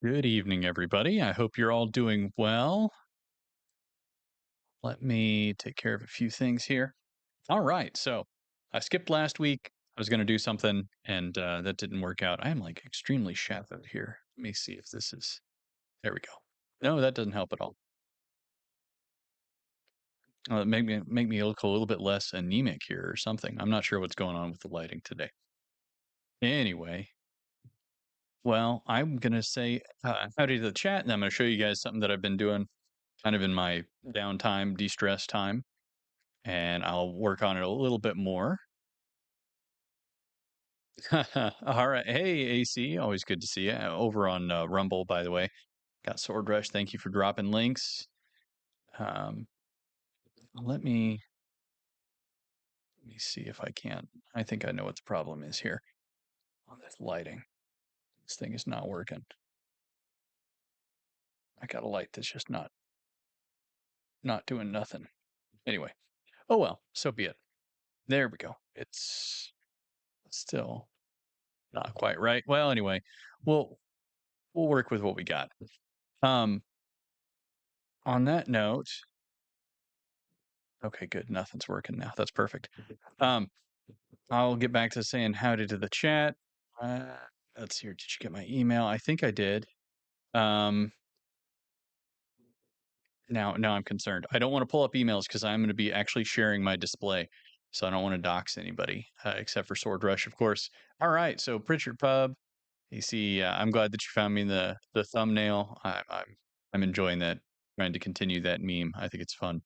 Good evening, everybody. I hope you're all doing well. Let me take care of a few things here. All right. So I skipped last week. I was going to do something and that didn't work out. I am like extremely shadowed here. Let me see if this is. There we go. No, that doesn't help at all. Make me look a little bit less anemic here or something. I'm not sure what's going on with the lighting today. Anyway, well, I'm going to say howdy to the chat and I'm going to show you guys something that I've been doing kind of in my downtime, de stress time. And I'll work on it a little bit more. All right. Hey, AC. Always good to see you. Over on Rumble, by the way. Got Sword Rush. Thank you for dropping links. Um, let me see if I can. I think I know what the problem is here on this lighting. This thing is not working. I got a light that's just not doing nothing. Anyway. Oh well, so be it. There we go. It's still not quite right. Well, anyway, we'll work with what we got. Um, on that note, okay, good. Nothing's working now. That's perfect. Um, I'll get back to saying howdy to the chat. Uh, let's see here. Did you get my email? I think I did. Um, now I'm concerned. I don't want to pull up emails because I'm going to be actually sharing my display. So I don't want to dox anybody, except for Sword Rush, of course. All right. So Pritchard Pub, you see, I'm glad that you found me in the thumbnail. I'm enjoying that. Trying to continue that meme. I think it's fun.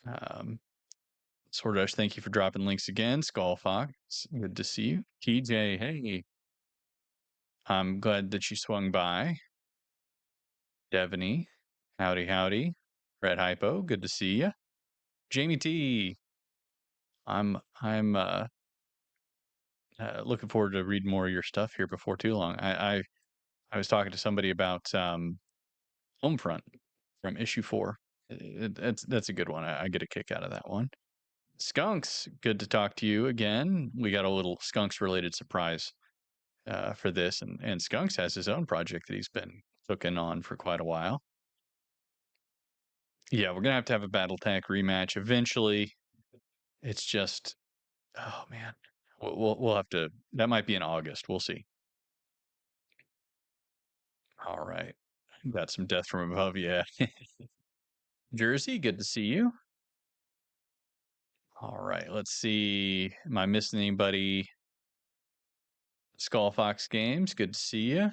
Um, Sword Rush, thank you for dropping links again. Skull Fox, good to see you. TJ, hey, I'm glad that you swung by. Devaney, howdy, howdy. Red Hypo, good to see you. Jamie T, I'm looking forward to reading more of your stuff here before too long. I was talking to somebody about Homefront from issue 4. That's a good one. I get a kick out of that one. Skunks, good to talk to you again. We got a little Skunks related surprise for this, and Skunks has his own project that he's been cooking on for quite a while. Yeah, we're gonna have a BattleTech rematch eventually. It's just, oh man, we'll have to. That might be in August. We'll see. All right, got some death from above. Yeah, Jersey, good to see you. All right, let's see. Am I missing anybody? Skull Fox Games, good to see you.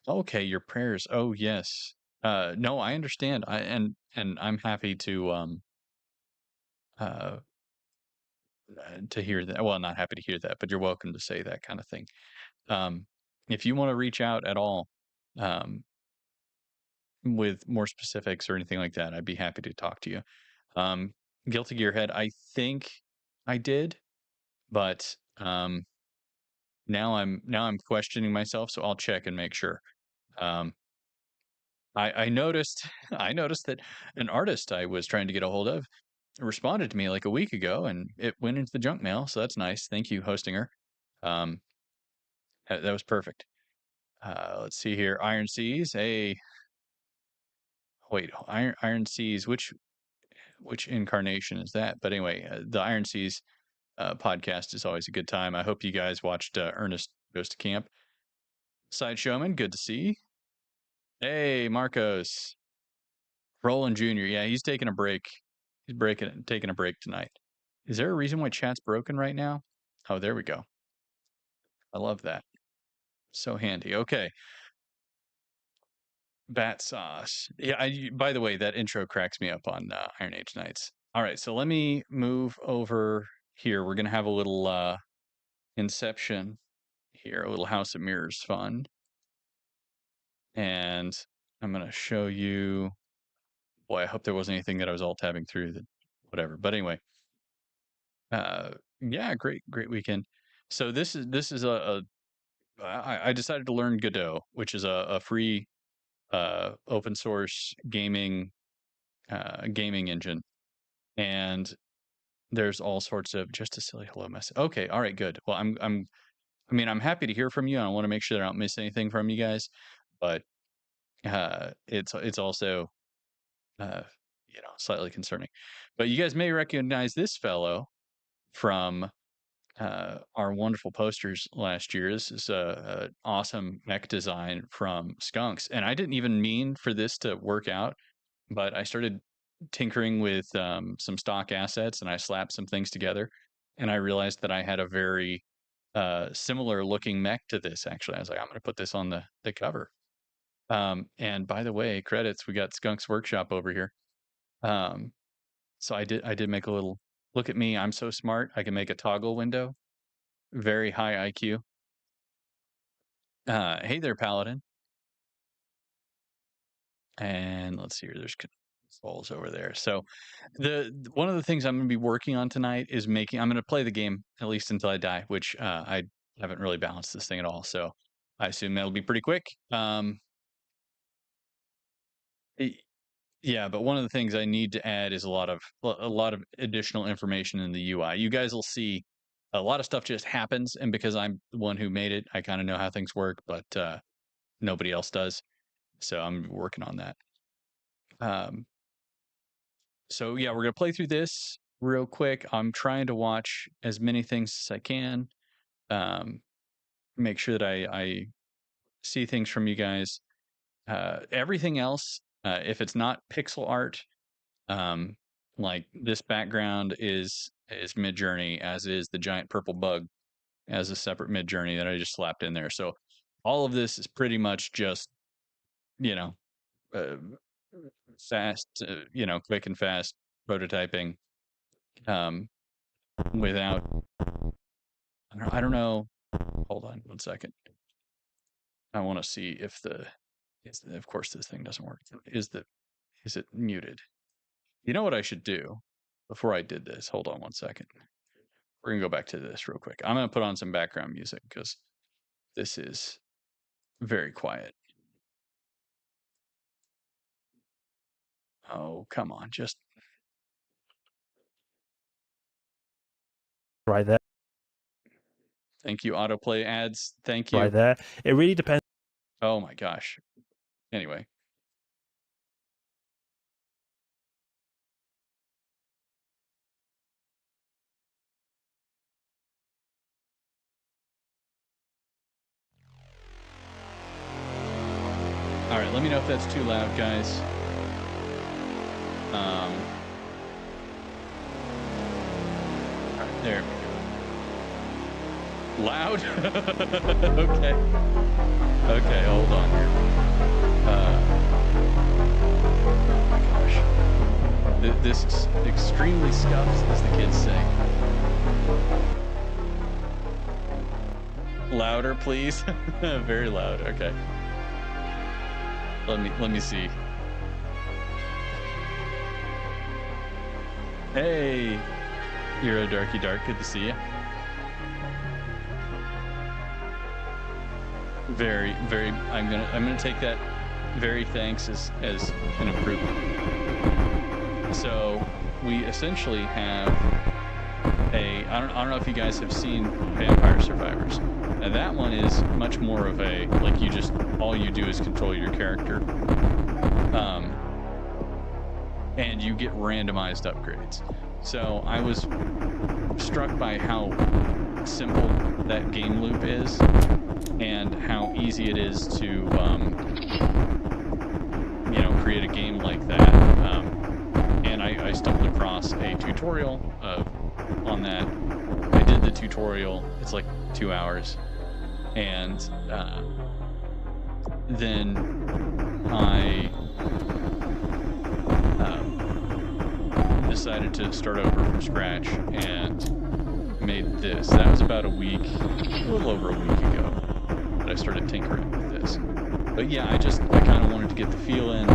Okay, your prayers. Oh yes. No, I understand. And I'm happy uh to hear that. Well, not happy to hear that, but you're welcome to say that kind of thing. Um, if you want to reach out at all, um, with more specifics or anything like that, I'd be happy to talk to you. Um, Guilty Gearhead, I think I did, but now I'm questioning myself, so I'll check and make sure. Um, I noticed I noticed that an artist I was trying to get a hold of responded to me like a week ago, and it went into the junk mail. So that's nice. Thank you, hosting her. Um, that was perfect. Let's see here. Iron Seas. Hey, wait, Iron Seas. Which incarnation is that? But anyway, the Iron Seas podcast is always a good time. I hope you guys watched Ernest Goes to Camp. Side Showman, good to see. Hey, Marcos. Roland Jr. Yeah, he's taking a break. He's taking a break tonight. Is there a reason why chat's broken right now? Oh, there we go. I love that. So handy. Okay. Bat sauce. Yeah, by the way, that intro cracks me up on IronAge Nights. All right, so let me move over here. We're going to have a little Inception here, a little House of Mirrors fun. And I'm going to show you. Boy, I hope there wasn't anything that I was alt tabbing through that, whatever. But anyway, yeah, great weekend. So this is I decided to learn Godot, which is a free open source gaming engine, and there's all sorts of just a silly hello message. Okay, all right, good. Well, I'm I mean, I'm happy to hear from you. I want to make sure that I don't miss anything from you guys, but it's also uh, slightly concerning. But you guys may recognize this fellow from our wonderful posters last year. This is a awesome mech design from Skunks, and I didn't even mean for this to work out, but I started tinkering with some stock assets, and I slapped some things together, and I realized that I had a very similar looking mech to this. Actually, I was like, I'm going to put this on the cover. And by the way, credits, we got Skunk's Workshop over here. So I did make a little look at me. I'm so smart. I can make a toggle window. Very high IQ. Hey there, Paladin. And let's see here. There's controls over there. So one of the things I'm going to be working on tonight is I'm going to play the game at least until I die, which I haven't really balanced this thing at all. So I assume that'll be pretty quick. Yeah, but one of the things I need to add is a lot of additional information in the UI. You guys will see a lot of stuff just happens, and because I'm the one who made it, I kind of know how things work, but nobody else does. So I'm working on that. So yeah, we're gonna play through this real quick. I'm trying to watch as many things as I can. Make sure that I see things from you guys. Everything else, if it's not pixel art, like this background is Midjourney, as is the giant purple bug as a separate Midjourney that I just slapped in there. So all of this is pretty much just, you know, fast, quick and fast prototyping, without, I don't know. Hold on 1 second. I want to see if of course this thing doesn't work. Is it muted? You know what I should do before I did this? Hold on 1 second. We're gonna go back to this real quick. I'm gonna put on some background music because this is very quiet. Oh, come on, just right there. Thank you, autoplay ads. Thank you. Right there. It really depends. Oh my gosh. Anyway. All right, let me know if that's too loud, guys. All right, there we go. Loud? Okay. Okay, hold on here. Oh my gosh. This is extremely scuffed, as the kids say. Louder, please. Very loud. Okay. Let me see. Hey, Hero Darky Dark, good to see you. Very, very. I'm gonna take that. Very thanks as an improvement. So we essentially have I don't know if you guys have seen Vampire Survivors. Now that one is much more of a, like, all you do is control your character. And you get randomized upgrades. So I was struck by how simple that game loop is and how easy it is to create a game like that. And I stumbled across a tutorial on that. I did the tutorial. It's like 2 hours. And then I decided to start over from scratch and made this. That was about a little over a week ago that I started tinkering with this. But yeah, I kind of wanted to get the feel in.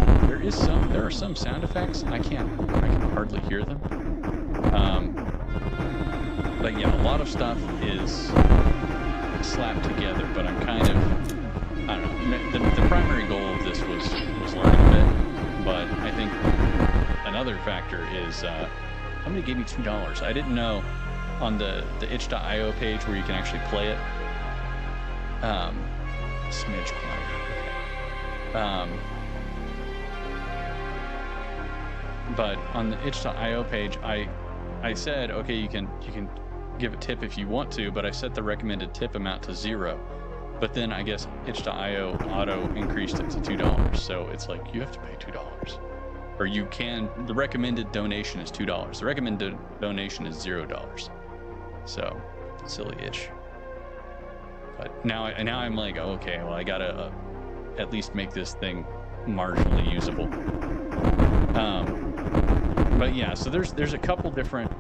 There are some sound effects. I can hardly hear them. But yeah, a lot of stuff is slapped together, but I'm kind of, I don't know, the primary goal of this was learning a bit, but I think another factor is somebody gave me $2. I didn't know on the itch.io page where you can actually play it, Smidge quieter. Okay. But on the itch.io page, I said, okay, you can give a tip if you want to, but I set the recommended tip amount to 0. But then I guess itch.io auto increased it to $2. So it's like you have to pay $2. Or you can, the recommended donation is $2. The recommended donation is $0. So silly itch. But now I'm like, oh, okay, well, I gotta at least make this thing marginally usable. But yeah, so there's a couple different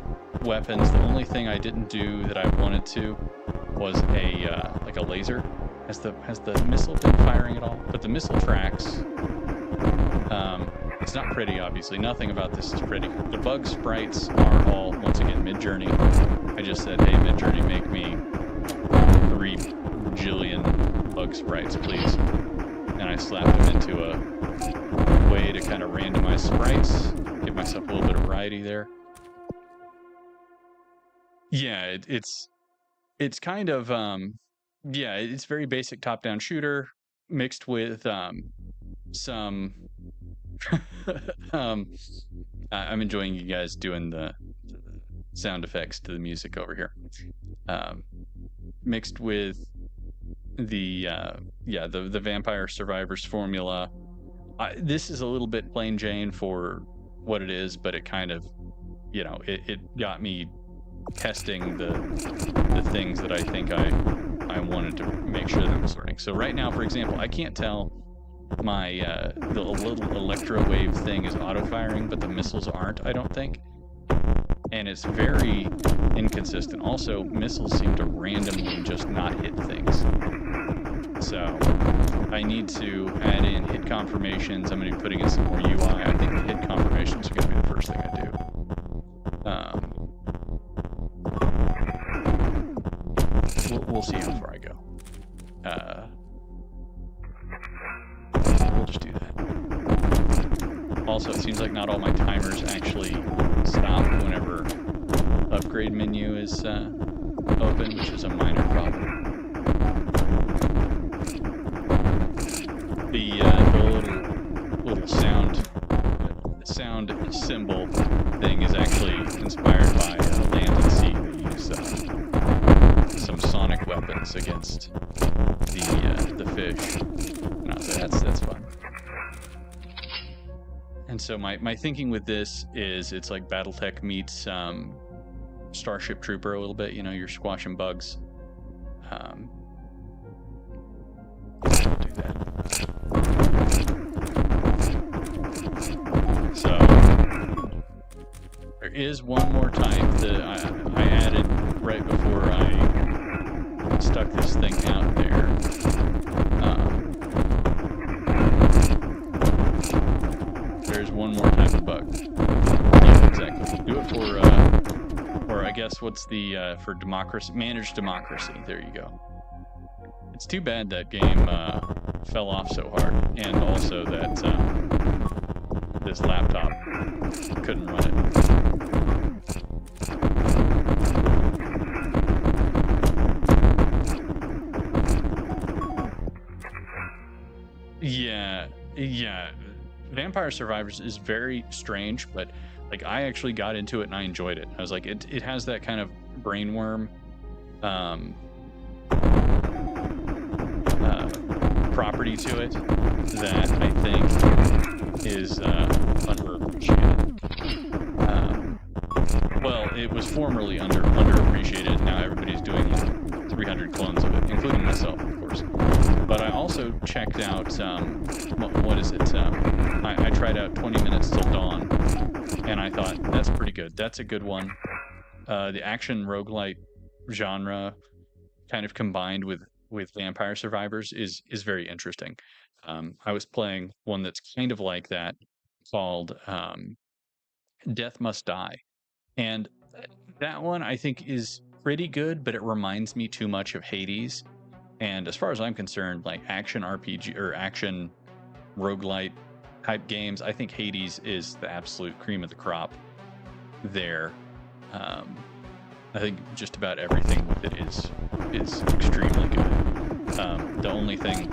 weapons. The only thing I didn't do that I wanted to was a like a laser. Has the missile been firing at all? But the missile tracks. It's not pretty, obviously. Nothing about this is pretty. The bug sprites are all, once again, Midjourney. I just said, hey, Midjourney, make me 3 bajillion bug sprites, please. And I slapped them into a way to kind of randomize sprites, give myself a little bit of variety there. Yeah, it's kind of, yeah, it's very basic top-down shooter mixed with some... I'm enjoying you guys doing the sound effects to the music over here. Mixed with the the Vampire Survivors formula. This is a little bit plain Jane for what it is, but it kind of, you know, it got me testing the things that I think I wanted to make sure that I was learning. So right now, for example, I can't tell my the little electro wave thing is auto firing, but the missiles aren't, I don't think. And it's very inconsistent. Also, missiles seem to randomly just not hit things. So I need to add in hit confirmations. I'm going to be putting in some more UI. I think the hit confirmations are going to be the first thing I do. We'll see how far I go. We'll just do that. Also, it seems like not all my timers actually stop whenever upgrade menu is open, which is a minor problem. The little sound symbol thing is actually inspired by Land and Sea. They use some sonic weapons against the fish. No, so that's fun. And so my thinking with this is it's like BattleTech meets Starship Trooper a little bit. You know, you're squashing bugs. We'll do that. So there is one more type that I added right before I stuck this thing out there. There's one more type of bug. Yeah, exactly. Do it for, or I guess what's the, for democracy, managed democracy. There you go. It's too bad that game fell off so hard, and also that this laptop couldn't run it. Yeah. Vampire Survivors is very strange, but like I actually got into it and I enjoyed it. I was like, it has that kind of brainworm property to it that I think is underappreciated. Well, it was formerly underappreciated. Now everybody's doing like 300 clones of it, including myself, of course. But I also checked out, what is it? I tried out 20 Minutes Till Dawn, and I thought, that's pretty good. That's a good one. The action roguelite genre kind of combined with Vampire Survivors is very interesting. I was playing one that's kind of like that called Death Must Die. And that one I think is pretty good, but it reminds me too much of Hades. And as far as I'm concerned, like action RPG or action roguelite type games, I think Hades is the absolute cream of the crop there. I think just about everything with it is extremely good. the only thing,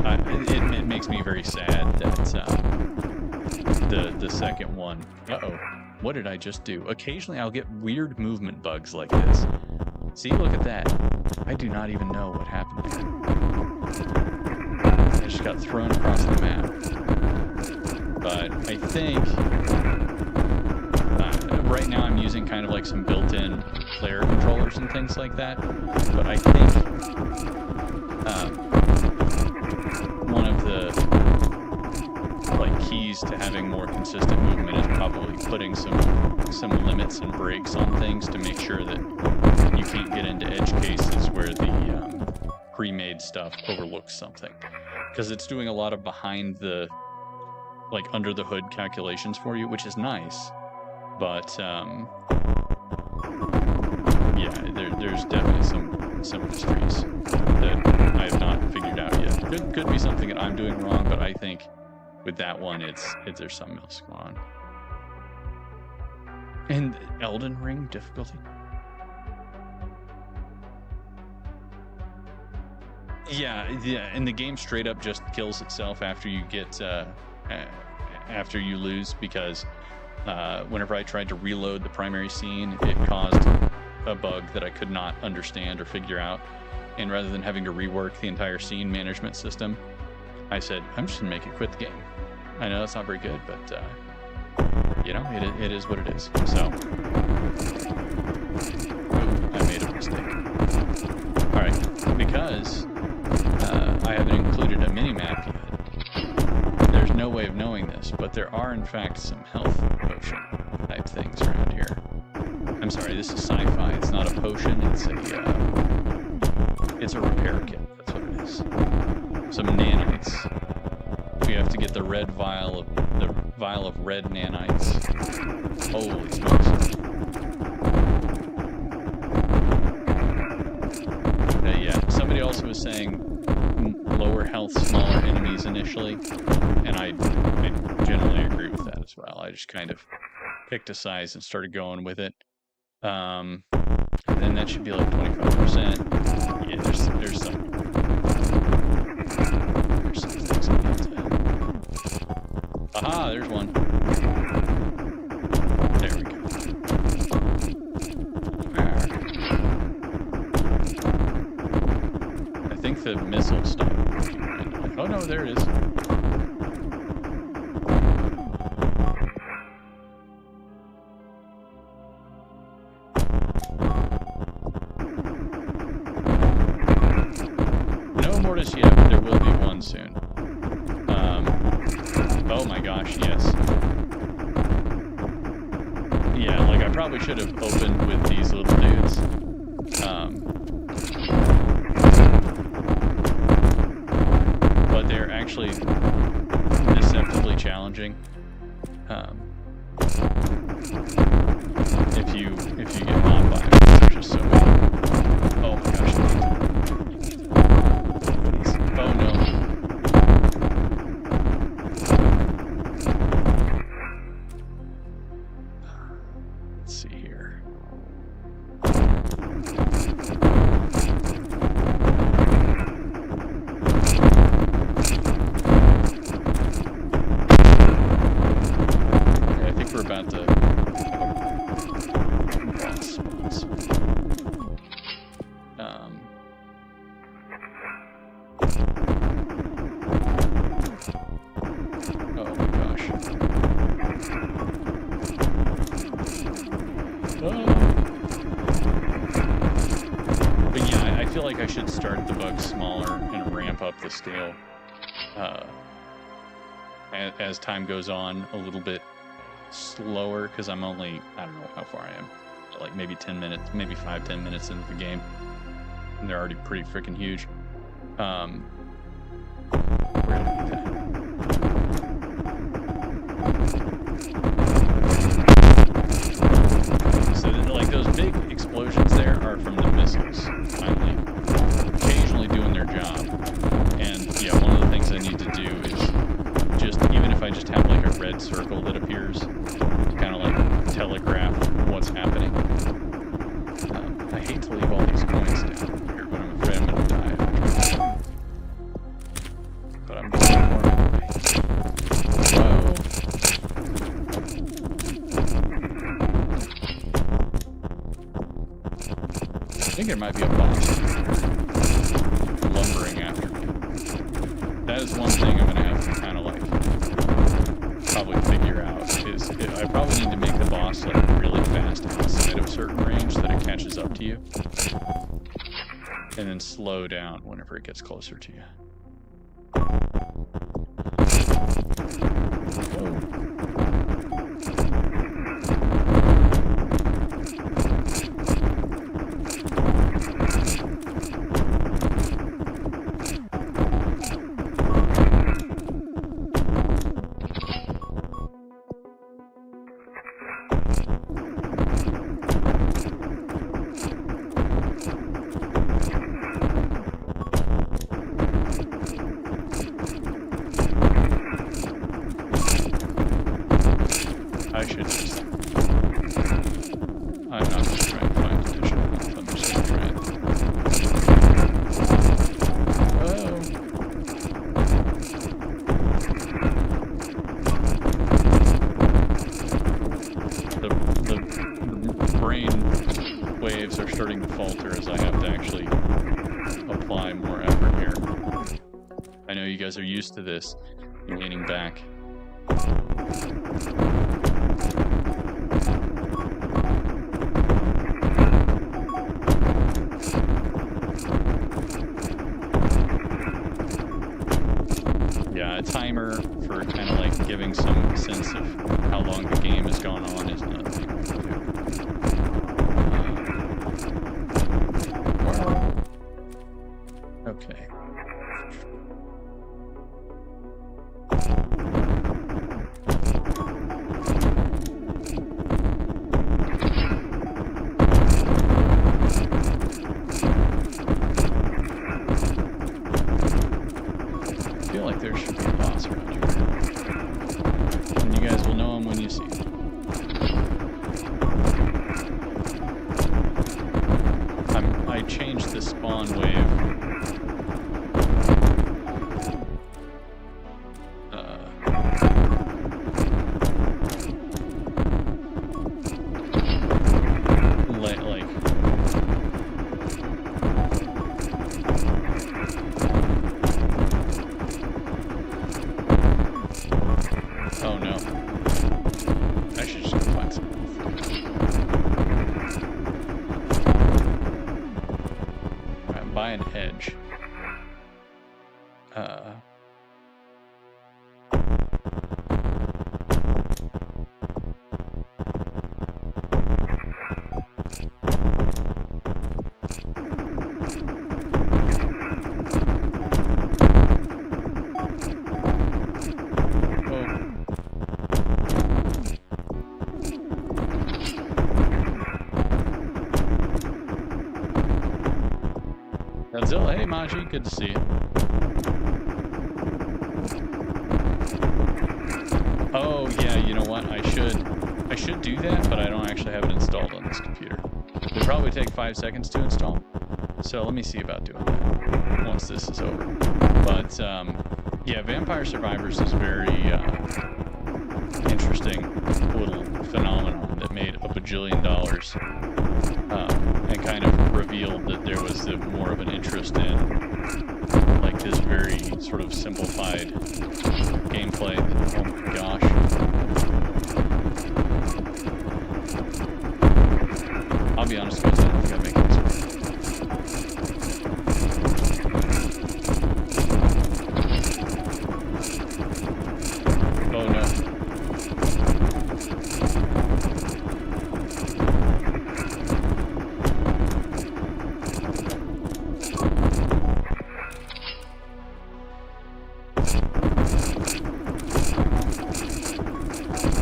it makes me very sad that the second one. What did I just do? Occasionally I'll get weird movement bugs like this. See, look at that. I do not even know what happened there. I just got thrown across the map. But I think right now I'm using kind of like some built-in player controllers and things like that. But I think one of the keys to having more consistent movement is probably putting some limits and breaks on things to make sure that you can't get into edge cases where the pre-made stuff overlooks something, because it's doing a lot of behind the under the hood calculations for you, which is nice, but yeah, there's definitely some mysteries that I have not figured out yet. Could be something that I'm doing wrong, but I think with that one, there's something else going on. And Elden Ring difficulty? Yeah, and the game straight up just kills itself after you get after you lose, because whenever I tried to reload the primary scene, it caused a bug that I could not understand or figure out. And rather than having to rework the entire scene management system, I said, I'm just gonna make it quit the game. I know that's not very good, but you know, it is what it is. So I made a mistake. All right, because I haven't included a mini-map yet, there's no way of knowing this, but there are in fact some health potion type things around here. I'm sorry, this is sci-fi. It's not a potion, it's a repair kit. That's what it is. Some nanites. We have to get the vial of red nanites. Holy smokes. Yeah, somebody also was saying lower health, smaller enemies initially, and I generally agree with that as well. I just kind of picked a size and started going with it. And that should be like 25%. Yeah, there's some things I need to... Aha, there's one. There we go. I think the missile stopped working. Oh no, there it is. No mortis yet, but there will be one soon. Oh my gosh, yes. Yeah, like I probably should have opened with these little dudes. But they're actually deceptively challenging. If you get mobbed by them, they're just so bad. Oh my gosh. Oh no. Let's see here. Okay, I think we're about to... oh my gosh. But yeah, I feel like I should start the bugs smaller and ramp up the scale as time goes on, a little bit slower, because I'm only, I don't know how far I am, like maybe 10 minutes, maybe 5-10 minutes into the game, and they're already pretty freaking huge. Where did I get that? So like those big explosions there are from the missiles finally occasionally doing their job. And yeah, one of the things I need to do is just, even if I just have like a red circle that appears to kind of like telegraph what's happening. I hate to leave all these coins down here, but I'm afraid I'm gonna die. think there might be a boss lumbering after me. That is one thing I'm gonna have to kind of like probably figure out. Is I probably need to make the boss like really fast outside of a certain range so that it catches up to you, and then slow down whenever it gets closer to you. I should just... I'm not going to try and find additional health. I'm just going to try and... Oh! The brain waves are starting to falter as I have to actually apply more effort here. I know you guys are used to this, leaning back. Yeah, a timer for kind of like giving some sense of how long the game has gone on is another thing we can do. Okay. I feel like there should be a boss around here. And you guys will know him when you see him. I changed the spawn wave. Oh no. I should just go find some health. I'm by an edge. Godzilla, hey Maji, good to see you. Oh yeah, you know what? I should do that, but I don't actually have it installed on this computer. It'll probably take 5 seconds to install. So let me see about doing that once this is over. But yeah, Vampire Survivors is very interesting little phenomenon that made a bajillion dollars. And kind of revealed that there was more of an interest in like this very sort of simplified gameplay. Oh my gosh. I'll be honest guys, I don't think I'm making this work. Oh no.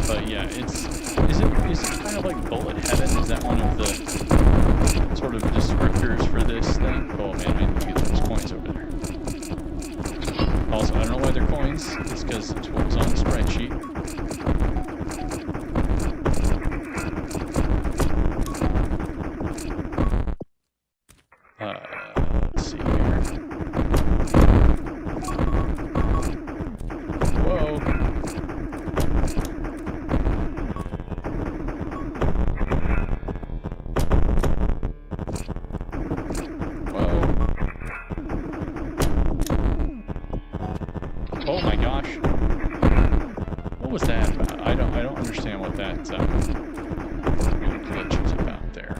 But yeah, is it kind of like bullet heaven? Is that one of the sort of descriptors for this thing? Oh man, I need to get those coins over there. Also, I don't know why they're coins. It's because it's what was on the spreadsheet. Let's see here. Whoa. gosh. What was that about? I don't understand what that glitch is about there.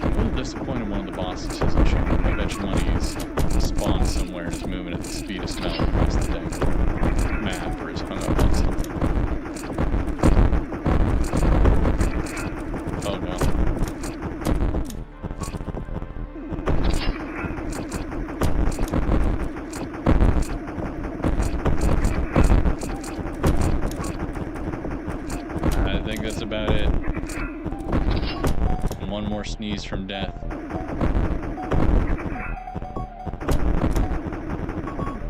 I'm a little disappointed one of the bosses isn't shooting. I bet you money he's spawned somewhere and is moving at the speed of smell across the map, or is hung up on something. Oh no. I think that's about it. And one more sneeze from death.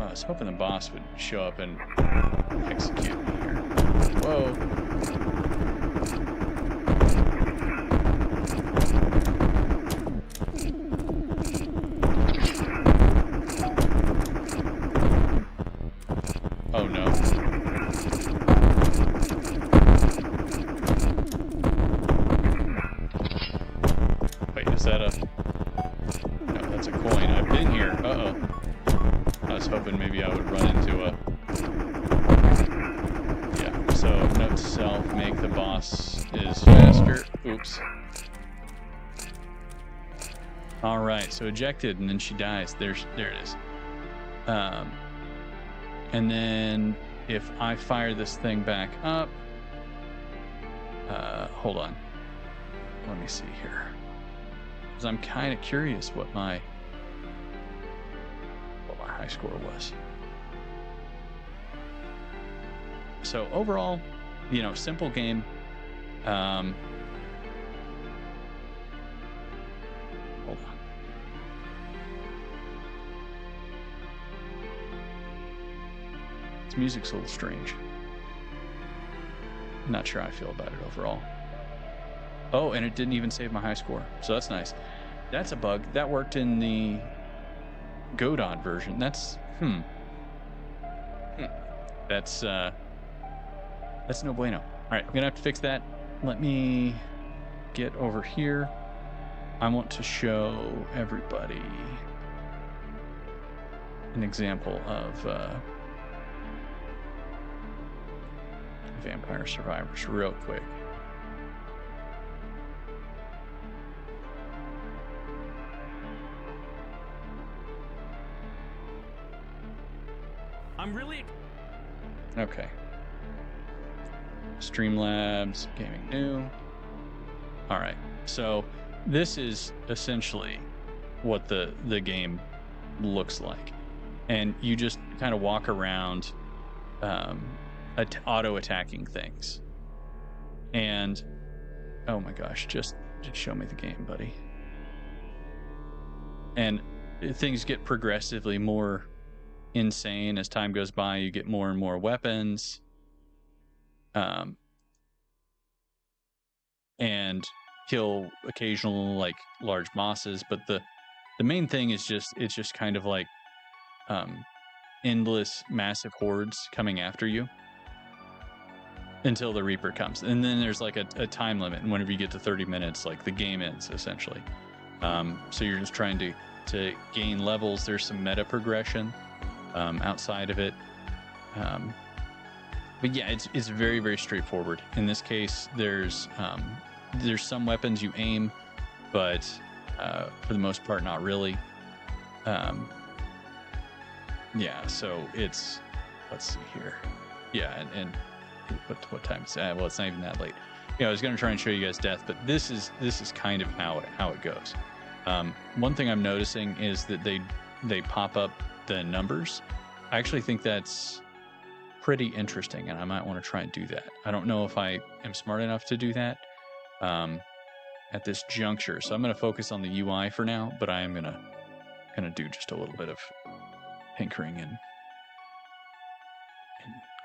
I was hoping the boss would show up and execute me here. Whoa. Oh no. Wait, is that a... No, that's a coin. I've been here. Uh-oh. I was hoping maybe I would run into a... Yeah, so note to self, make the boss is faster. Oops. Alright, so ejected, and then she dies. There it is. And then if I fire this thing back up... hold on. Let me see here. Because I'm kind of curious what my high score was. So overall, you know, simple game. Hold on. This music's a little strange. Not sure how I feel about it overall. Oh, and it didn't even save my high score, so that's nice. That's a bug. That worked in the Godot version. That's That's no bueno. All right, I'm gonna have to fix that. Let me get over here. I want to show everybody an example of Vampire Survivors real quick. I'm really... Okay. Streamlabs, gaming new. All right. So this is essentially what the game looks like. And you just kind of walk around auto-attacking things. And, oh my gosh, just show me the game, buddy. And things get progressively more insane as time goes by. You get more and more weapons, and kill occasional like large bosses. But the main thing is it's just kind of like endless massive hordes coming after you until the Reaper comes, and then there's like a time limit, and whenever you get to 30 minutes, like the game ends essentially. So you're just trying to gain levels. There's some meta progression outside of it, but yeah, it's very, very straightforward. In this case, there's some weapons you aim, but for the most part, not really. Yeah, so it's, let's see here. Yeah, and what time is that? Well, it's not even that late. Yeah, I was going to try and show you guys death, but this is kind of how it goes. One thing I'm noticing is that they pop up the numbers. I actually think that's pretty interesting, and I might want to try and do that. I don't know if I am smart enough to do that at this juncture, so I'm going to focus on the UI for now, but I am going to do just a little bit of tinkering in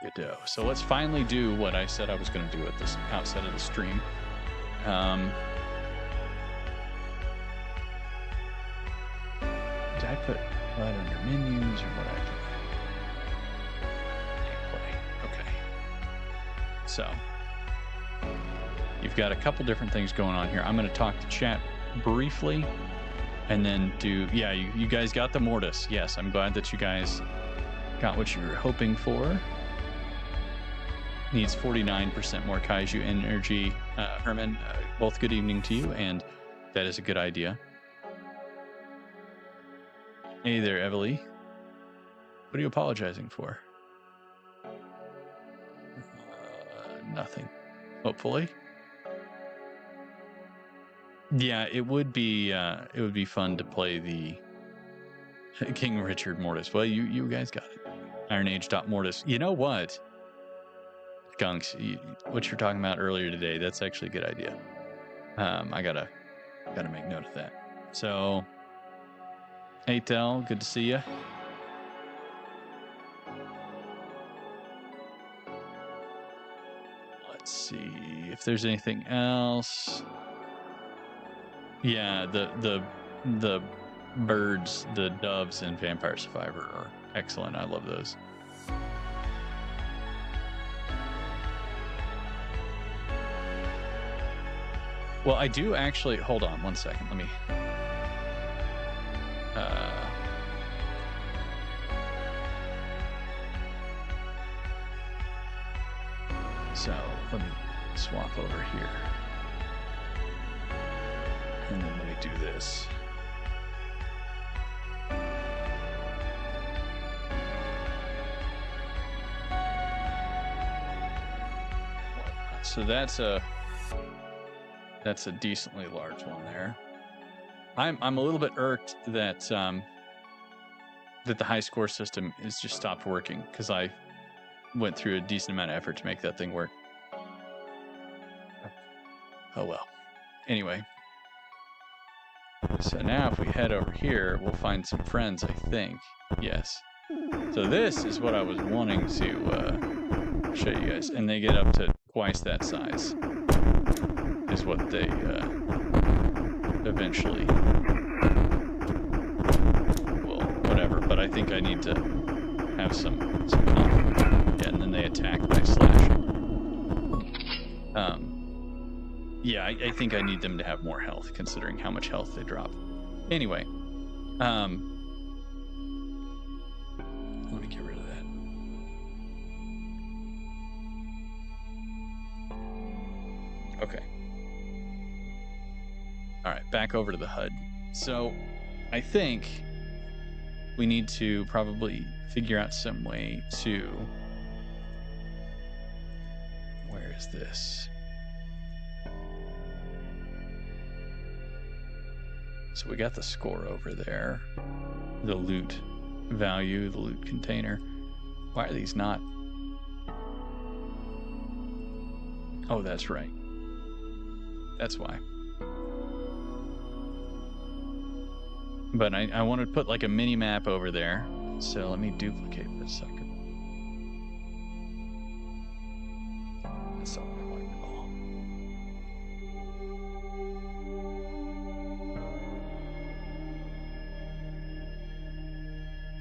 Godot. So let's finally do what I said I was going to do at this outset of the stream. Did I put that under menus or what I did? Gameplay. Okay. So you've got a couple different things going on here. I'm going to talk to chat briefly and then do, yeah, you guys got the mortis. Yes, I'm glad that you guys got what you were hoping for. Needs 49% more kaiju energy. Herman, both good evening to you, and that is a good idea. Hey there, Evely. What are you apologizing for? Nothing. Hopefully. Yeah, it would be fun to play the King Richard Mortis. Well, you guys got it. IronAge.Mortis. You know what? Gunks, what you're talking about earlier today, that's actually a good idea. I gotta make note of that. So, hey Tel, good to see you. Let's see if there's anything else. Yeah, the birds, the doves in Vampire Survivor are excellent. I love those. Well, I do actually, hold on one second. Let me, so let me swap over here. And then let me do this. So that's a decently large one there. I'm a little bit irked that that the high score system has just stopped working, because I went through a decent amount of effort to make that thing work. Oh well. Anyway. So now if we head over here, we'll find some friends, I think. Yes. So this is what I was wanting to show you guys. And they get up to twice that size. Is what they eventually... Well, whatever. But I think I need to have some yeah, and then they attack by slashing. Yeah, I think I need them to have more health, considering how much health they drop. Anyway, let me get rid of that. Okay. All right, back over to the HUD. So, I think we need to probably figure out some way to... Where is this? So we got the score over there, the loot value, the loot container. Why are these not? Oh, that's right. That's why. But I want to put like a mini map over there. So let me duplicate for a second. That's not what I want to call.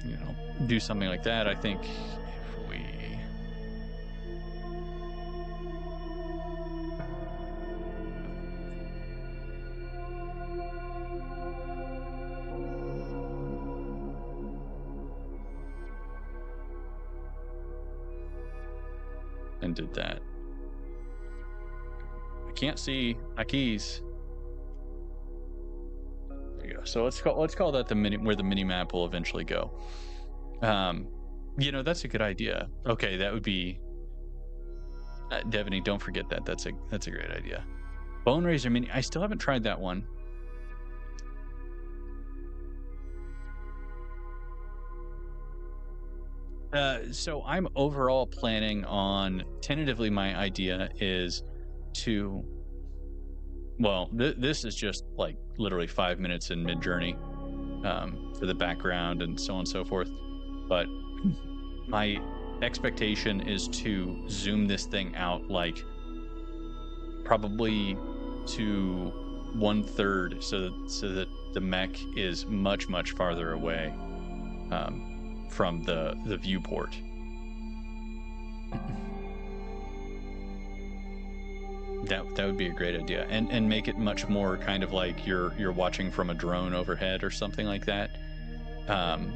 You know, do something like that. I think if we... and did that. I can't see my keys. There you go. So let's call that the mini, where the mini map will eventually go. You know, that's a good idea. Okay, that would be Devaney, don't forget that. That's a great idea. Bone Razor Mini. I still haven't tried that one. So I'm overall planning on, tentatively my idea is to, well, this is just like literally 5 minutes in mid-journey for the background and so on and so forth. But my expectation is to zoom this thing out like probably to 1/3 so that the mech is much farther away from the viewport. That would be a great idea, and make it much more kind of like you're watching from a drone overhead or something like that. Um,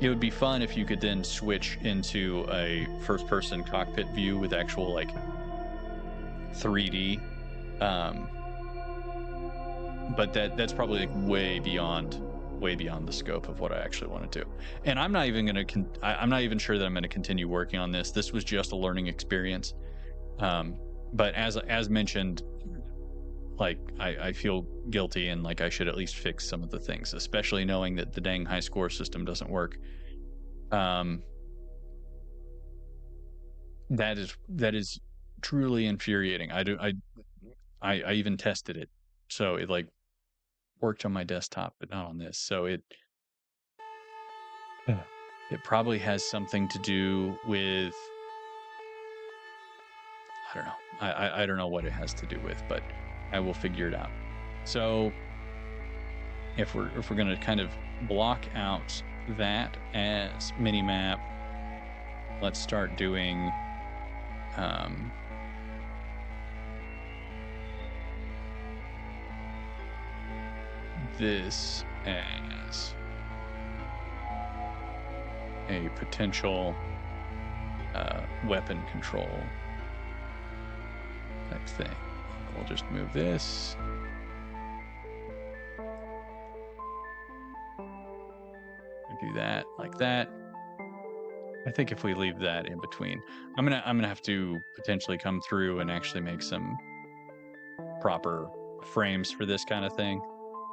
it would be fun if you could then switch into a first-person cockpit view with actual like 3D. Um, but that's probably like way beyond the scope of what I actually want to do. And I'm not even going to I'm not even sure that I'm going to continue working on this. This was just a learning experience. But as mentioned, like I feel guilty, and like I should at least fix some of the things, especially knowing that the dang high score system doesn't work. That is truly infuriating. I even tested it, so it like worked on my desktop, but not on this. So it probably has something to do with, I don't know. I don't know what it has to do with, but I will figure it out. So if we're gonna kind of block out that as minimap, let's start doing this as a potential weapon control type thing. We'll just move this. Do that like that. I think if we leave that in between, I'm gonna have to potentially come through and actually make some proper frames for this kind of thing.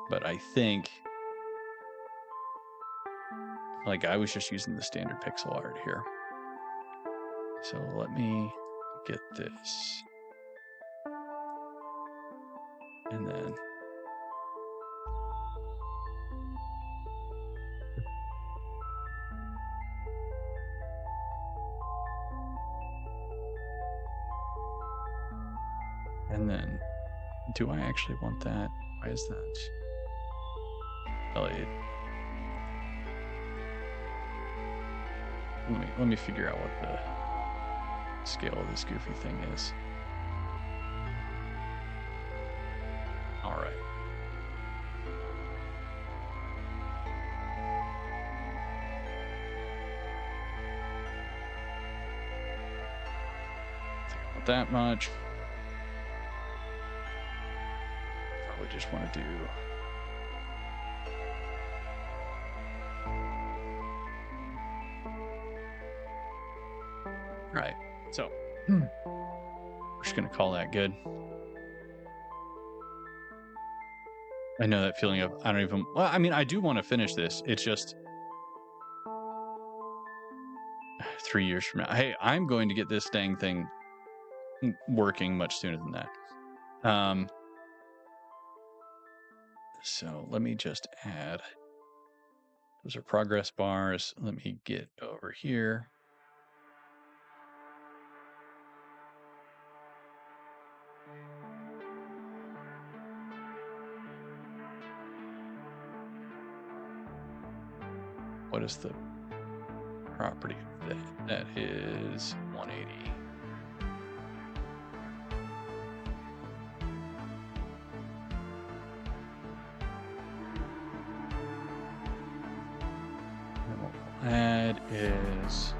But I think, like, I was just using the standard pixel art here. So let me get this. And then do I actually want that? Why is that? Oh, let me figure out what the scale of this goofy thing is. All right. Not that much. Probably just want to do right. So we're just gonna call that good. I know that feeling of I don't even. Well, I mean, I do want to finish this. It's just 3 years from now. Hey, I'm going to get this dang thing working much sooner than that. So let me just add. Those are progress bars. Let me get over here. What is the property of that? That is 180. That is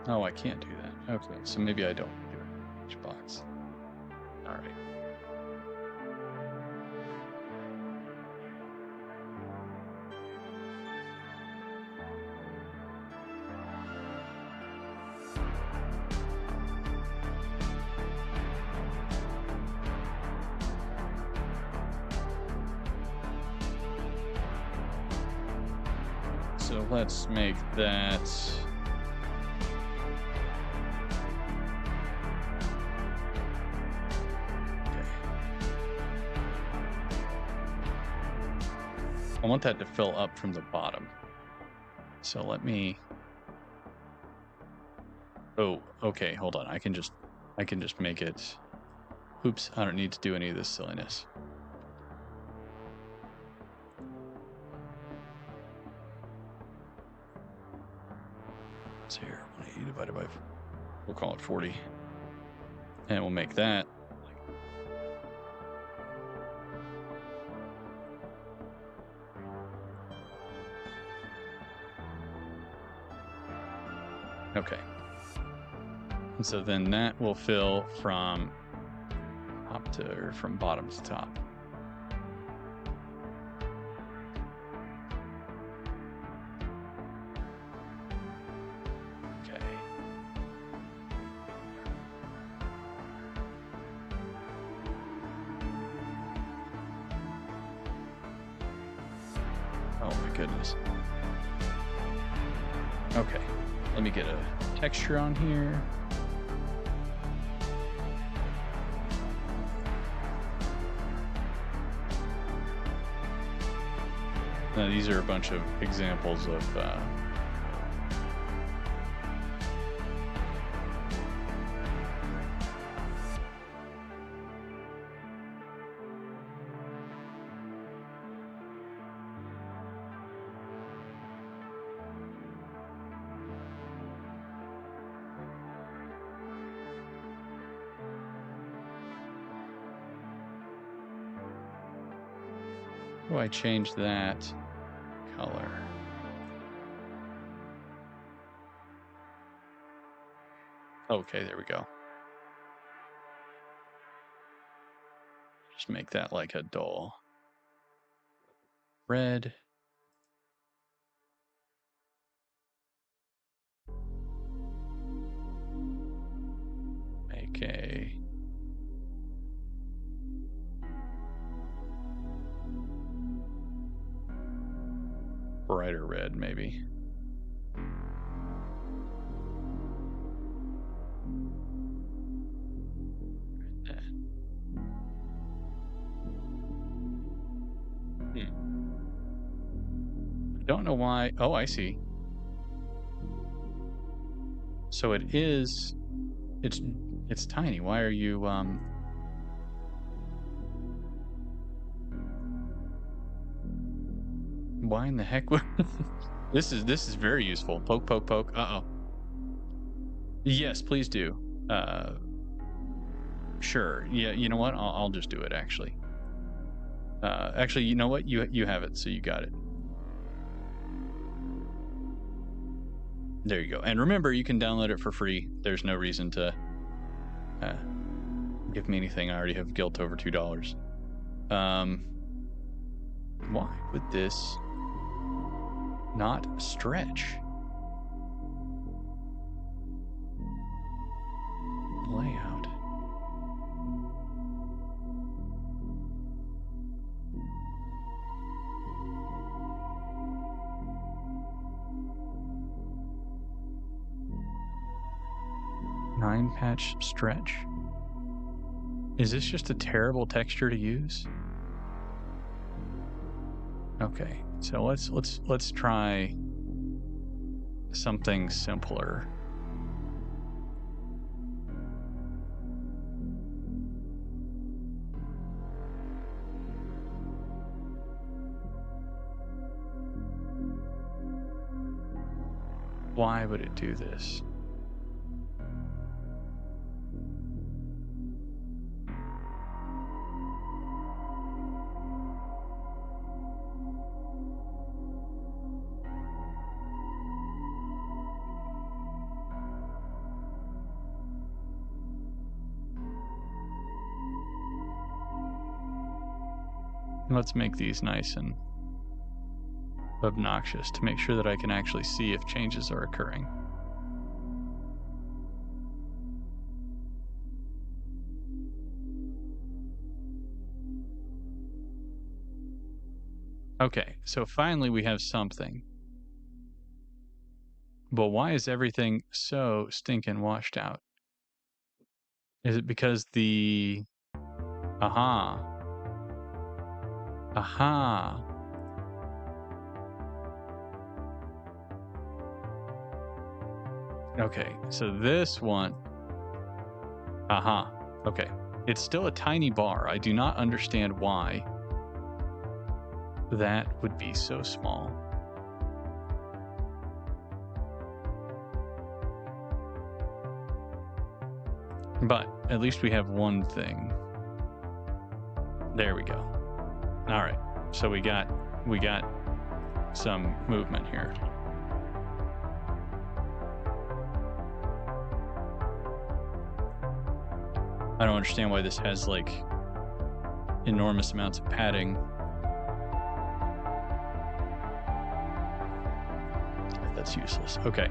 oh, I can't do that. Okay, so maybe I don't do it in each box. All right. So let's make that I want that to fill up from the bottom. So let me... Oh, okay, hold on. I can just make it... Oops, I don't need to do any of this silliness. So here, 180 divided by... We'll call it 40. And we'll make that... Okay. And so then that will fill from top to, or from bottom to top. Okay. Oh my goodness. Okay. Let me get a texture on here. Now, these are a bunch of examples of how do I change that color? Okay, there we go. Just make that like a dull red. Make a brighter red, maybe. I don't know why. Oh, I see. So it is. It's tiny. Why are you Why in the heck would this is very useful. Poke, poke, poke. Uh-oh. Yes, please do. Sure. Yeah, you know what? I'll just do it actually. Actually, you know what? You have it, so you got it. There you go. And remember, you can download it for free. There's no reason to give me anything. I already have guilt over $2. Why would this not stretch? Layout. Nine patch stretch. Is this just a terrible texture to use? Okay, so let's try something simpler. Why would it do this? Let's make these nice and obnoxious to make sure that I can actually see if changes are occurring. Okay, so finally we have something. But why is everything so stinking washed out? Is it because the... Aha. Aha. Okay, so this one, okay. It's still a tiny bar. I do not understand why that would be so small. But at least we have one thing. There we go. All right. So we got some movement here. I don't understand why this has like enormous amounts of padding. That's useless. Okay.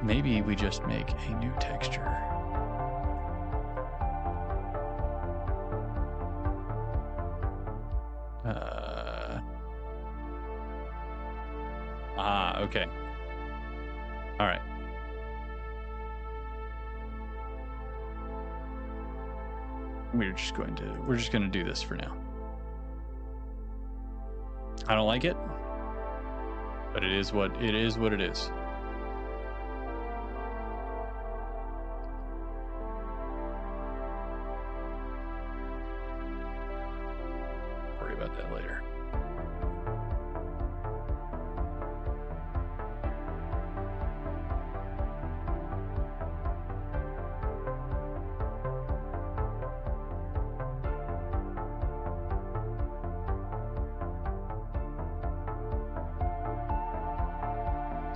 Maybe we just make a new texture. Okay. All right. We're just going to do this for now. I don't like it, but it is what it is. Worry about that later.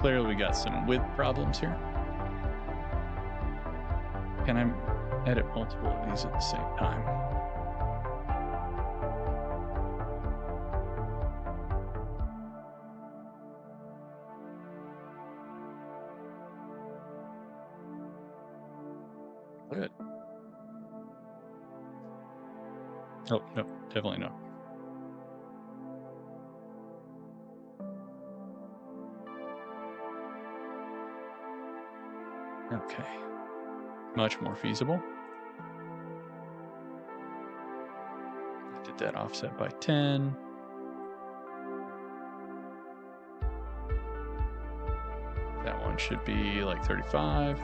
Clearly we got some width problems here. Can I edit multiple of these at the same time? Good. Oh, no, definitely not. Okay. Much more feasible. I did that offset by 10. That one should be like 35.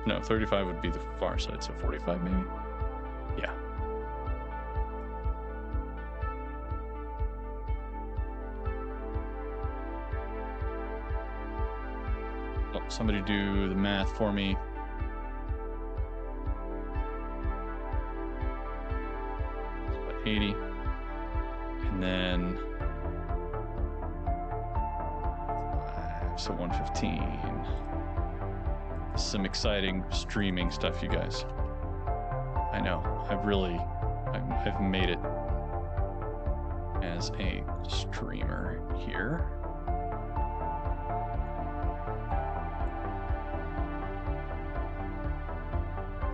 No, 35 would be the far side, so 45 maybe. Yeah. Oh, somebody do the math for me. So 80. And then so 115. Some exciting streaming stuff, you guys. I know. I've made it as a streamer here.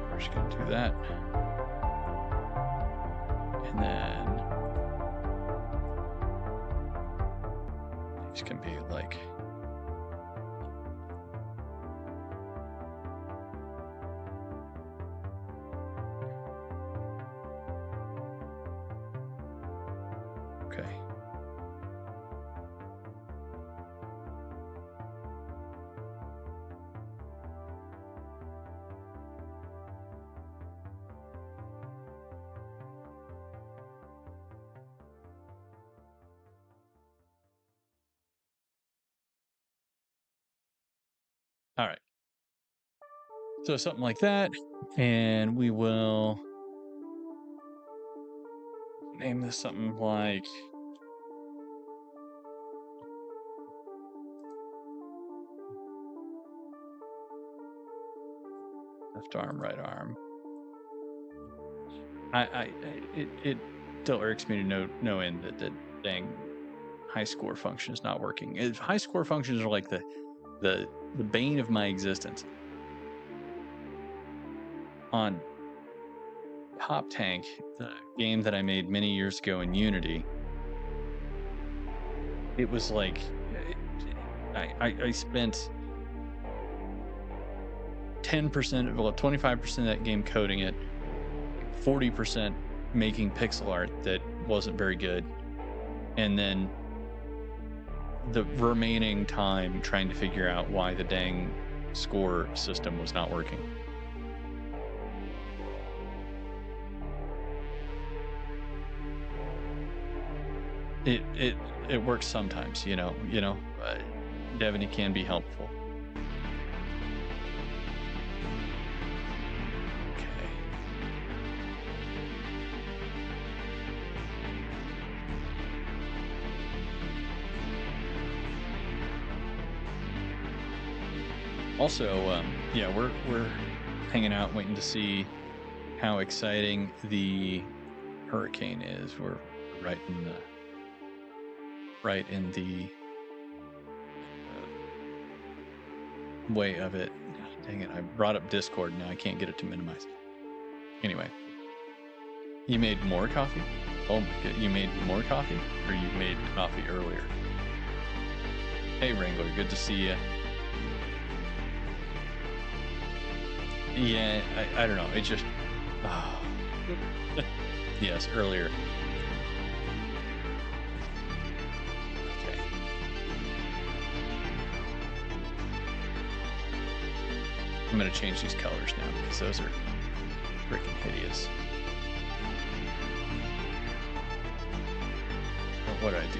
We're just gonna do that. And then these can be like okay. All right. So something like that, and we will name this something like left arm, right arm. It still irks me to no end that the dang high score function is not working. High score functions are like the bane of my existence. On Top Tank, the game that I made many years ago in Unity, it was like I spent 10%, well, 25% of that game coding it, 40% making pixel art that wasn't very good, and then the remaining time trying to figure out why the dang score system was not working. It works sometimes, Devaney can be helpful. Okay. Also, yeah, we're hanging out, waiting to see how exciting the hurricane is. We're right in the way of it. Dang it, I brought up Discord, now I can't get it to minimize. Anyway, you made more coffee? Oh my god, you made more coffee? Or you made coffee earlier? Hey Wrangler, good to see you. Yeah, I don't know, it just... Oh. Yes, earlier. Okay. I'm gonna change these colors now because those are freaking hideous. What do I do?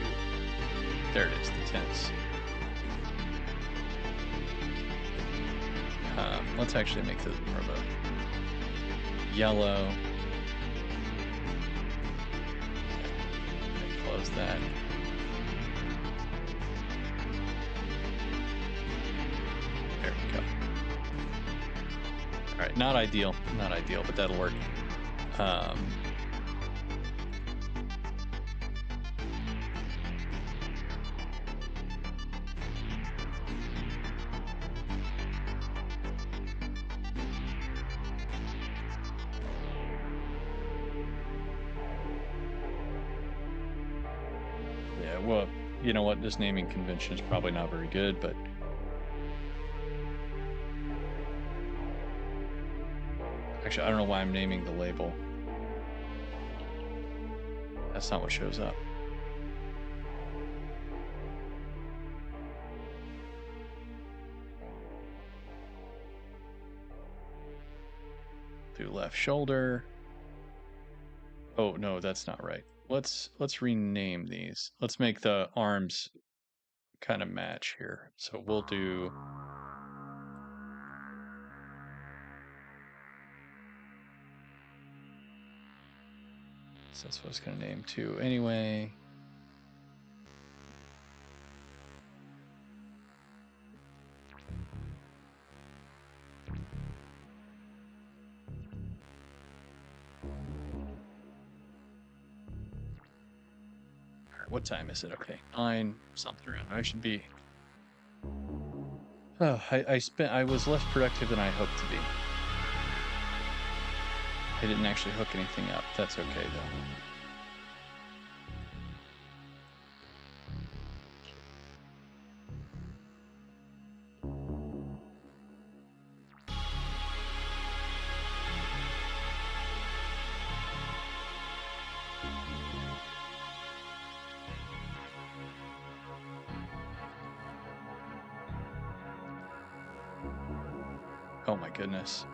There it is, the tints. Let's actually make this more of a yellow. Close that. There we go. All right, not ideal, but that'll work. Well, you know what? This naming convention is probably not very good, but actually, I don't know why I'm naming the label. That's not what shows up. Do left shoulder. Oh no, that's not right. Let's rename these. Let's make the arms kind of match here. So we'll do so that's what I was gonna name too anyway. What time is it? Okay, 9 something around. I should be. Oh, I was less productive than I hoped to be. I didn't actually hook anything up. That's okay though. Oh my goodness.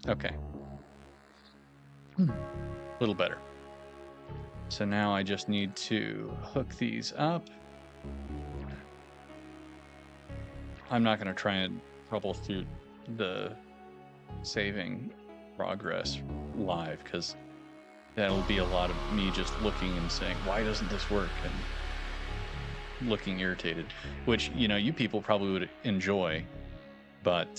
Okay. A little better. So now I just need to hook these up. I'm not going to try and troubleshoot the saving progress live because that'll be a lot of me just looking and saying, why doesn't this work? And looking irritated, which, you people probably would enjoy, but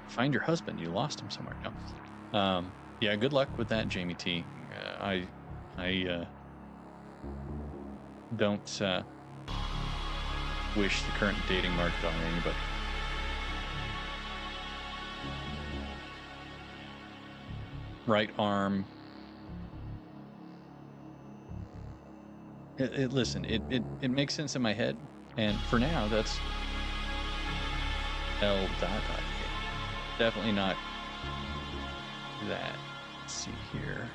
find your husband. You lost him somewhere. No. Yeah, good luck with that, Jamie T. I don't wish the current dating market on anybody. right arm. Listen, it makes sense in my head, and for now, that's L dot. Definitely not that. Let's see here.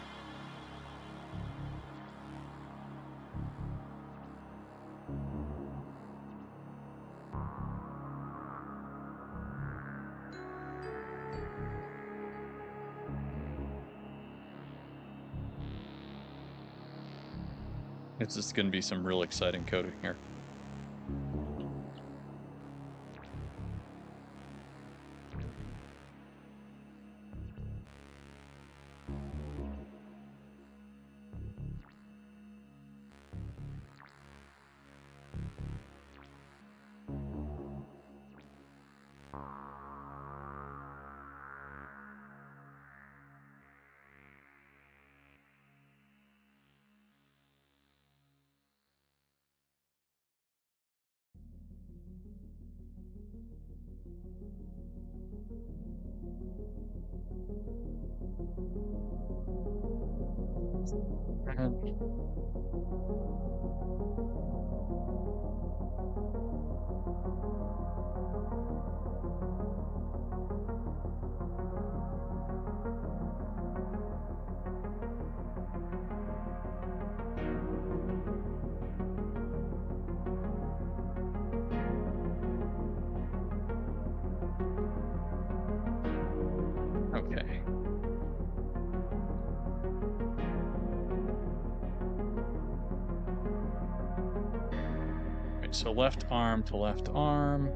It's just going to be some real exciting coding here. Okay. Right, so left arm to left arm.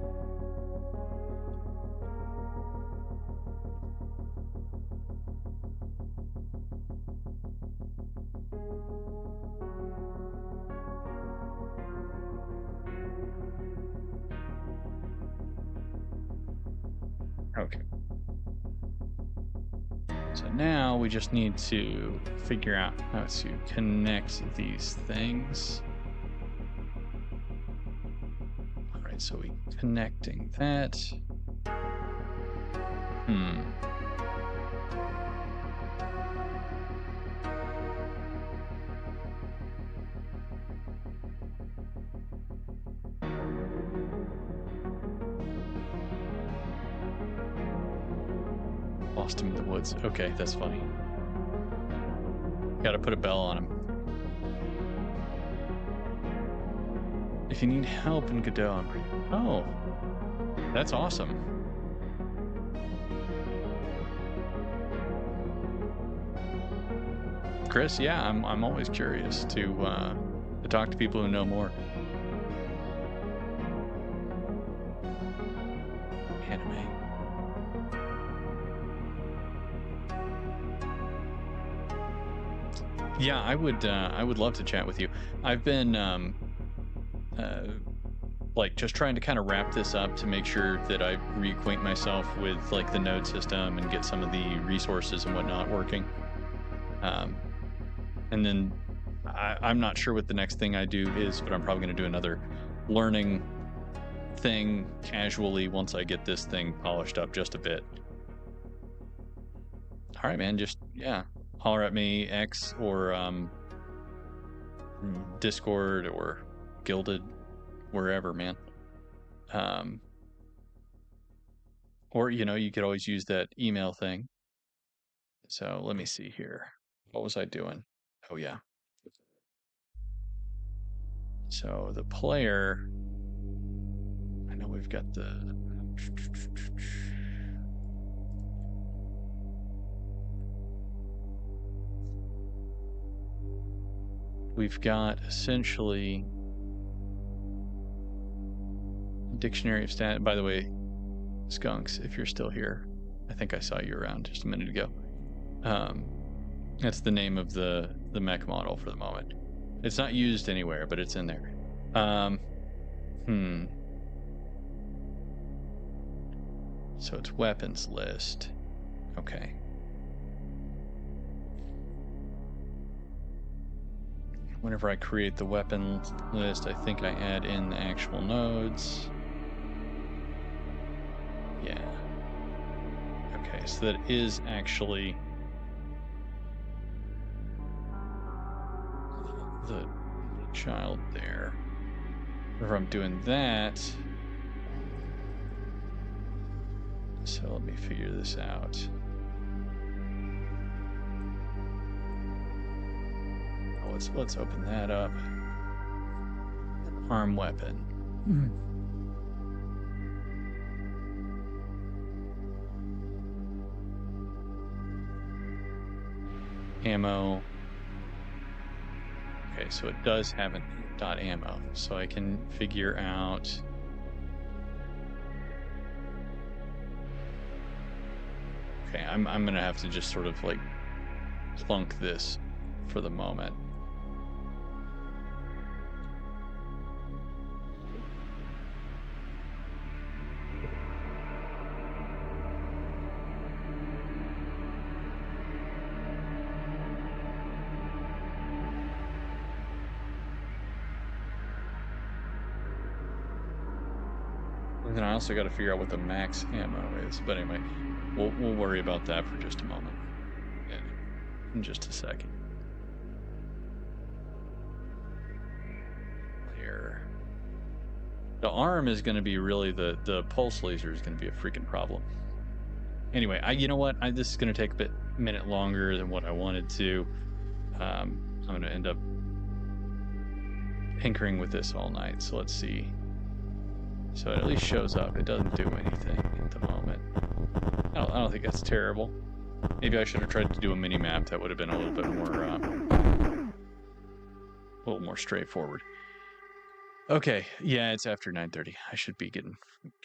Okay. So now we just need to figure out how to connect these things. All right, so we connecting that. Lost him in the woods. Okay, that's funny. Got to put a bell on him. If you need help in Godot, oh, that's awesome. Chris, yeah, I'm always curious to talk to people who know more. Anime. Yeah, I would love to chat with you. I've been like just trying to kind of wrap this up to make sure that I reacquaint myself with like the node system and get some of the resources and whatnot working. And then I'm not sure what the next thing I do is, but I'm probably going to do another learning thing casually once I get this thing polished up just a bit. All right, man. Just, yeah, holler at me, X or Discord or Gilded, wherever, man. Or, you know, you could always use that email thing. So let me see here. What was I doing? Oh, yeah. So the player, I know we've got the, we've got essentially dictionary of stat. By the way, Skunks, if you're still here, I think I saw you around just a minute ago. That's the name of the mech model for the moment. It's not used anywhere, but it's in there. So it's weapons list. Okay. Whenever I create the weapon list, I think I add in the actual nodes. Yeah. Okay, so that is actually the child there. If I'm doing that, so let me figure this out. Oh, let's open that up. Arm weapon. Ammo. Okay, so it does have an .ammo, so I can figure out. Okay, I'm gonna have to just sort of like plunk this for the moment. And then I also got to figure out what the max ammo is. But anyway, we'll worry about that for just a moment. In just a second. Here. The arm is going to be really the pulse laser is going to be a freaking problem. Anyway, you know what? This is going to take a minute longer than what I wanted to. I'm going to end up tinkering with this all night. So let's see. So it at least shows up. It doesn't do anything at the moment. I don't think that's terrible. Maybe I should have tried to do a mini map. That would have been a little bit more straightforward. Okay, yeah, it's after 9:30. I should be getting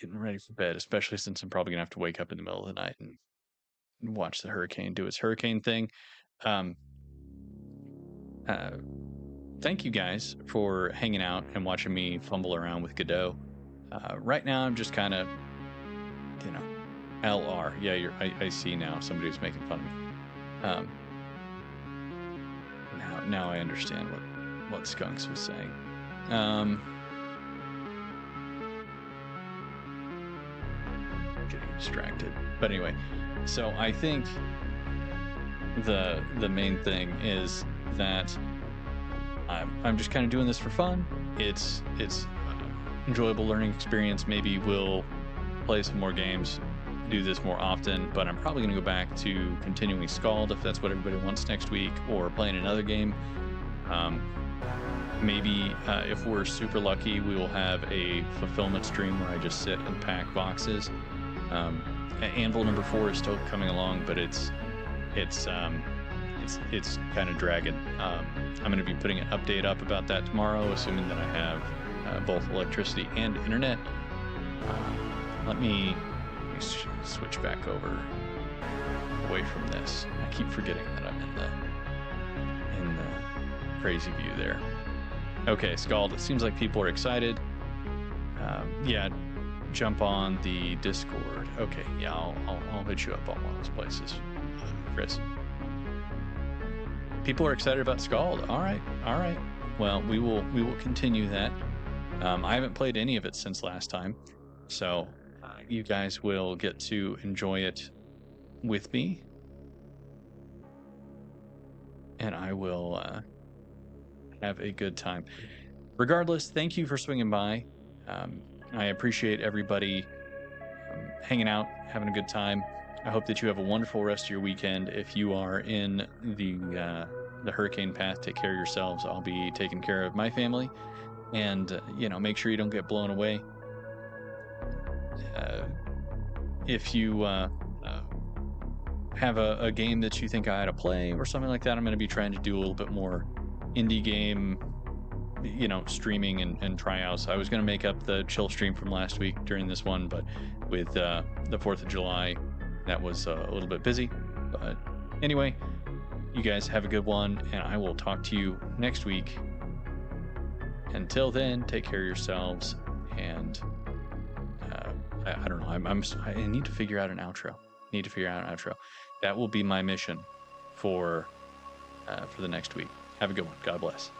ready for bed, especially since I'm probably gonna have to wake up in the middle of the night and watch the hurricane do its hurricane thing. Thank you guys for hanging out and watching me fumble around with Godot. Right now, I'm just kind of, LR. Yeah, I see now. Somebody was making fun of me. Now I understand what Skunks was saying. Getting distracted. But anyway, so I think the main thing is that I'm just kind of doing this for fun. It's enjoyable learning experience. Maybe we'll play some more games, do this more often, but I'm probably going to go back to continuing Scald if that's what everybody wants next week, or playing another game. Maybe if we're super lucky, we will have a fulfillment stream where I just sit and pack boxes. Anvil number 4 is still coming along, but it's kind of dragging. I'm going to be putting an update up about that tomorrow, assuming that I have both electricity and internet. Let me switch back over away from this. I keep forgetting that I'm in the crazy view there. Okay, Scald, it seems like people are excited. Yeah, jump on the Discord. Okay, yeah, I'll hit you up on one of those places, Chris. People are excited about Scald. All right. Well, we will continue that. I haven't played any of it since last time, so you guys will get to enjoy it with me, and I will have a good time. Regardless, thank you for swinging by. I appreciate everybody hanging out, having a good time. I hope that you have a wonderful rest of your weekend. If you are in the hurricane path, take care of yourselves. I'll be taking care of my family, and make sure you don't get blown away. If you have a game that you think I ought to play or something like that, I'm going to be trying to do a little bit more indie game, streaming and tryouts. I was going to make up the Chillstream from last week during this one, but with the 4th of July, that was a little bit busy. But anyway, you guys have a good one, and I will talk to you next week. Until then, take care of yourselves, and I don't know. I need to figure out an outro. That will be my mission for the next week. Have a good one. God bless.